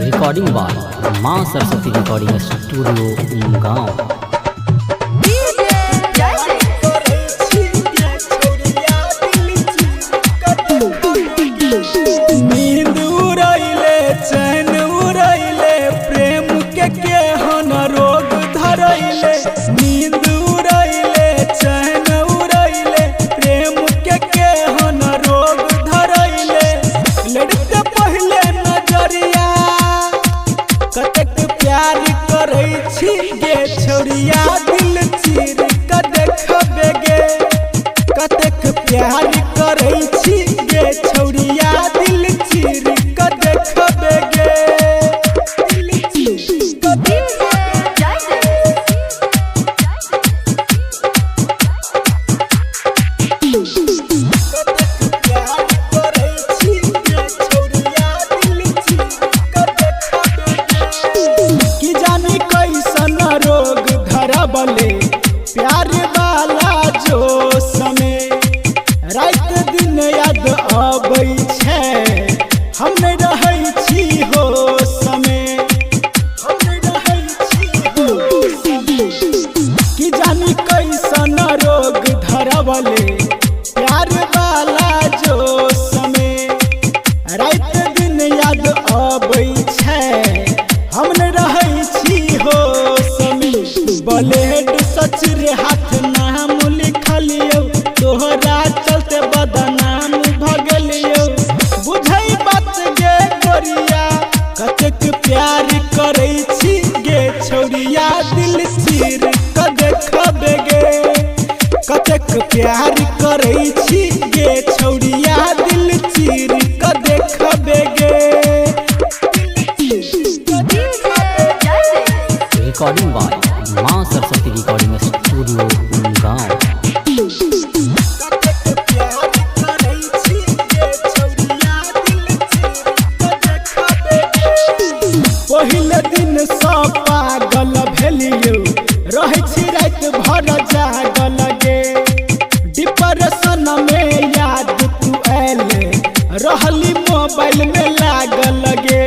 Recording by मां Saraswati recording studio गाँव। नींद उड़ैले चैन उड़ैले प्रेम के केहन रोग धरैले। नींद उड़ैले चैन उड़ैले प्रेम के केहन रोग धरैले। लड़के पहले नजरिया कतेक प्यार करै छी गे छोरिया दिल चीर के देखबे गे। कतेक प्यार करै छी गे छोरिया दिल चीर के देखबे गे। कि जानी कैसन रोग धरबले प्यार वाला जो समय रात दिन याद आबै छै। हम नहीं रहै छी हो समय हम नहीं रहै छी हो समय। कि जानी कैसन रोग धरबले प्यार वाला जो समय रात दिन याद आबै छै। हम नहीं रहै छी हो समय। ब्लेड सच रे हाथ नाम लिखलियो तोहरा चलते बदनाम भगलियो। बुझै बात गे गोरिया कतेक प्यार करै छी गे छोरिया दिल चीर के देखबे गे। कतेक प्यार करै छी गे छोरिया दिल चीर के देखबे गे। रिकॉर्डिंग बाय मां सरस्वती रिकॉर्डिंग स्टूडियो गाँव। पहले दिन सब पागल भेलियो रहै छी रात भर जागल गे। डिप्रेशन में याद तू आएले रहली मोबाइल में लागल गे।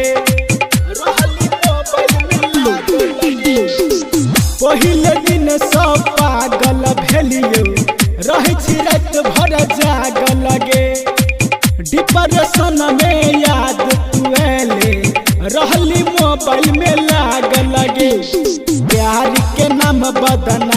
पहले दिन सब पागल भेलियो रहै छी रात भर जागल गे। डिप्रेशन में याद तू आएले रहली मोबाइल में लागल गे। प्यार के नाम बदनाम